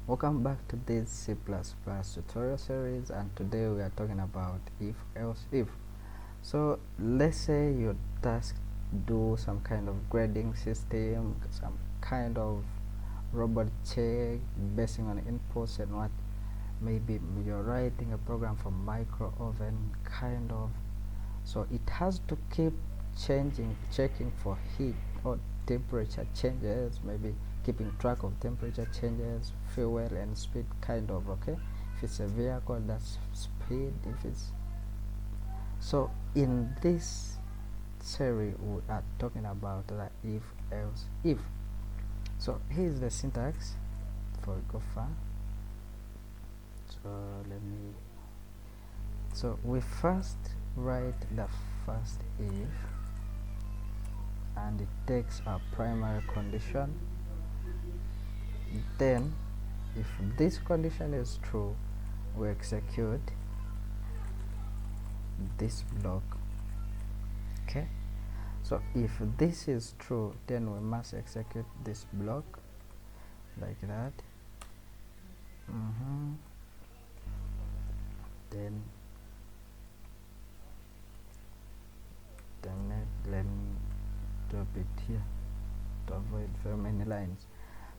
Welcome back to this C++ tutorial series, and today we are talking about if else if. So let's say your task do some kind of grading system, some kind of robot check basing on inputs and what. Maybe you're writing a program for micro oven kind of, so it has to keep checking for heat or temperature changes, maybe keeping track of temperature changes, fuel and speed kind of. Okay, if it's a vehicle, that's speed. If it's so, in this series we are talking about the if else if. So here's the syntax for go far. So we first write the first if, and it takes a primary condition. Then if this condition is true, we execute this block. Okay, so if this is true, then we must execute this block like that. Then let me drop it here to avoid very many lines.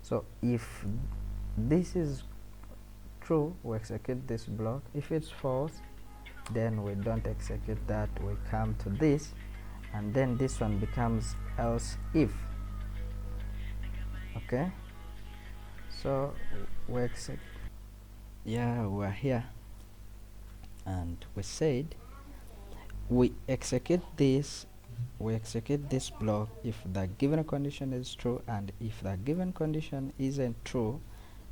So if this is true, we execute this block. If it's false, then we don't execute that. We come to this, and then this one becomes else if. Okay, so we execute. Yeah, we're here, and we said we execute this block if the given condition is true, and if the given condition isn't true,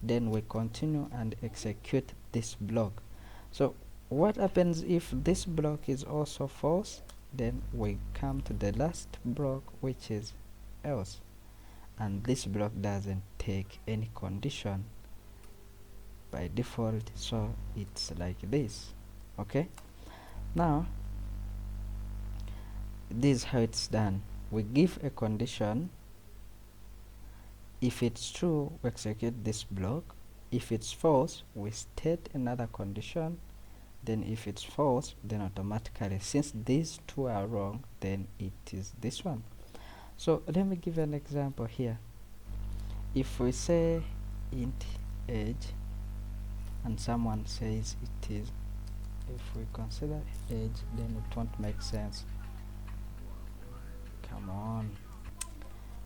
then we continue and execute this block. So what happens if this block is also false? Then we come to the last block, which is else, and this block doesn't take any condition by default, so it's like this. Okay, now this is how it's done. We give a condition. If it's true, we execute this block. If it's false, we state another condition. Then if it's false, then automatically, since these two are wrong, then it is this one. So let me give an example here. If we say int age and someone says it is, if we consider age, then it won't make sense. Come on.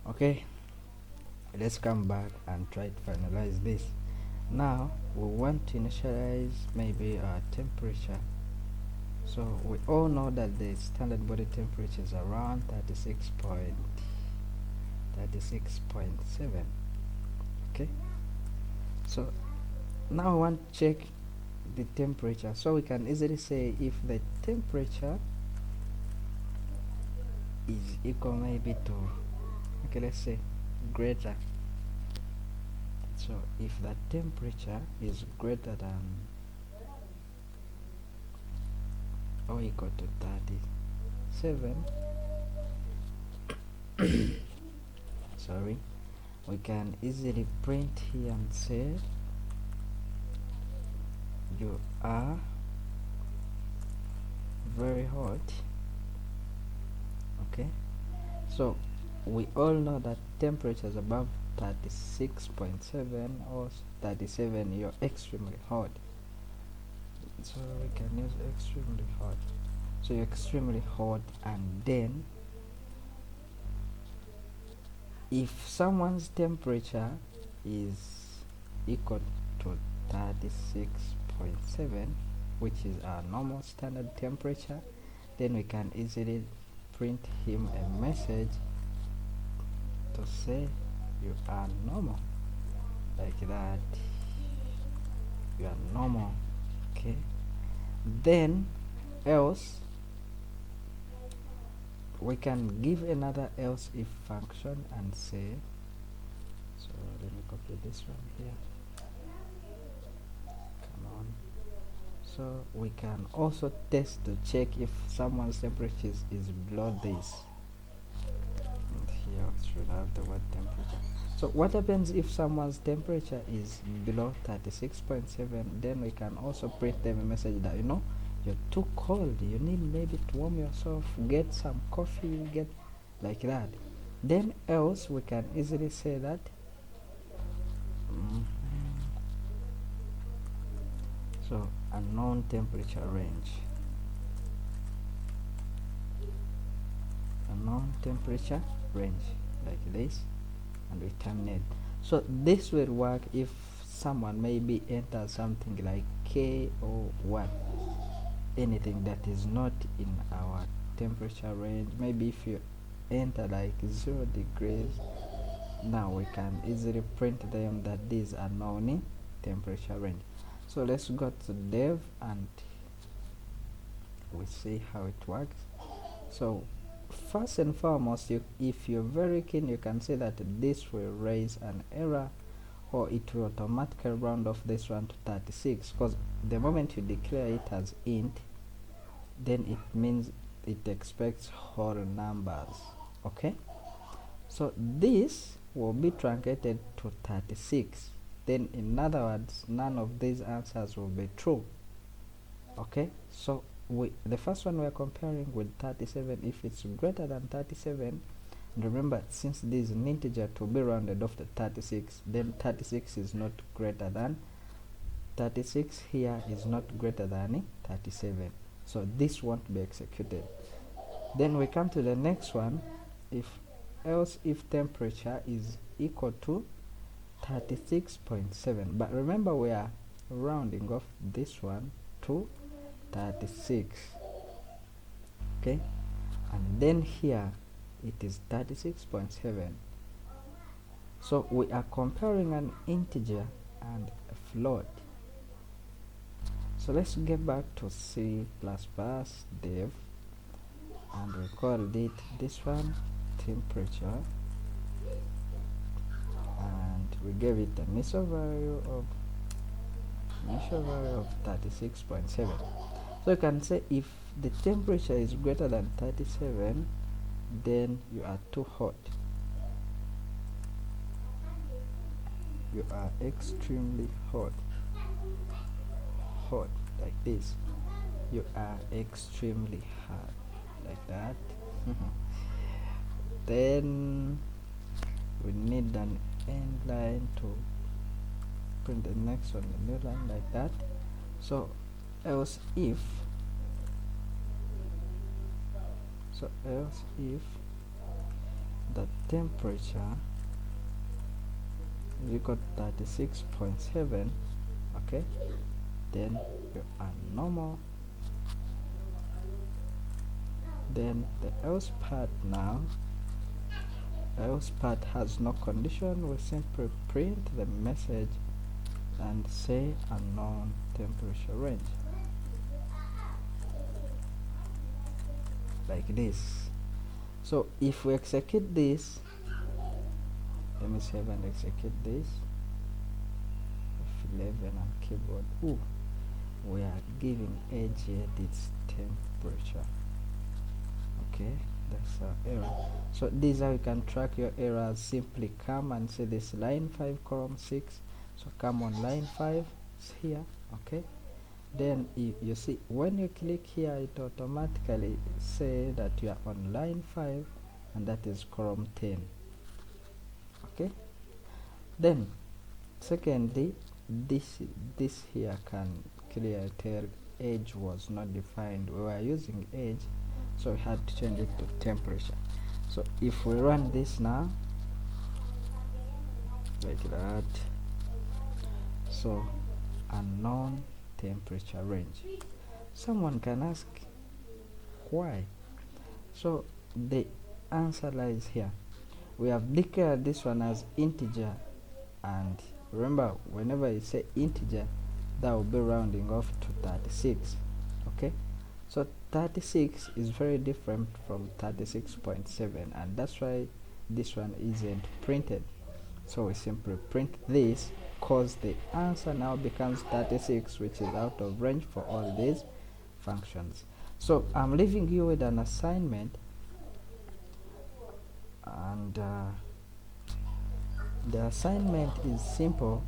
Okay, let's come back and try to finalize this. Now we want to initialize maybe our temperature. So we all know that the standard body temperature is around 36.7. Okay, so now we want to check the temperature, so we can easily say if the temperature is equal maybe to, okay, let's say greater. So if the temperature is greater than or equal to 37, sorry, we can easily print here and say you are very hot. Okay, so we all know that temperatures above 36.7 or 37, you're extremely hot. So we can use extremely hot. So you're extremely hot, and then if someone's temperature is equal to 36.7, which is our normal standard temperature, then we can easily print him a message to say you are normal, like that. You are normal. Okay, then else we can give another else if function and say, so let me copy this one here. Come on. So we can also test to check if someone's temperature is below this. And here should have the word temperature. So what happens if someone's temperature is below 36.7? Then we can also print them a message that, you're too cold, you need maybe to warm yourself, get some coffee, get like that. Then else we can easily say that so unknown temperature range, unknown temperature range, like this, and we terminate. So this will work if someone maybe enters something like K or what, anything that is not in our temperature range. Maybe if you enter like 0 degrees, now we can easily print them that these are known temperature range. So let's go to dev and we see how it works. So first and foremost, if you're very keen, you can see that this will raise an error, or it will automatically round off this one to 36, because the moment you declare it as int, then it means it expects whole numbers. Okay, so this will be truncated to 36. Then in other words, none of these answers will be true. Okay, so the first one we're comparing with 37. If it's greater than 37, and remember, since this is an integer to be rounded off to 36, then 36 is not greater than 36 here is not greater than 37, so this won't be executed. Then we come to the next one. If temperature is equal to 36.7, but remember we are rounding off this one to 36. Okay, and then here it is 36.7. So we are comparing an integer and a float. So let's get back to C++ dev, and we call it this one temperature, and we gave it an initial value of 36.7. So you can say if the temperature is greater than 37, then you are too hot, you are extremely hot, like this, you are extremely hot, like that. Then we need an end line to print the next one, the new line, like that. So else if the temperature is equal to 36.7, okay, then you are normal. Then the else part has no condition. We simply print the message and say unknown temperature range, like this. So if we execute this, let me save and execute this, F11 on keyboard. We are giving age here its temperature. Okay, that's our error. So this is how you can track your errors. Simply come and say this line 5 column 6. So come on line 5 here. Okay, then you see when you click here, it automatically say that you are on line 5, and that is column 10. Okay, then secondly, this here can clearly tell age was not defined. We were using age, so we had to change it to temperature. So if we run this now, like that, so unknown temperature range. Someone can ask why. So the answer lies here. We have declared this one as integer, and remember, whenever you say integer, that will be rounding off to 36. Okay, so 36 is very different from 36.7, and that's why this one isn't printed. So we simply print this, cause the answer now becomes 36, which is out of range for all these functions. So I'm leaving you with an assignment, and The assignment is simple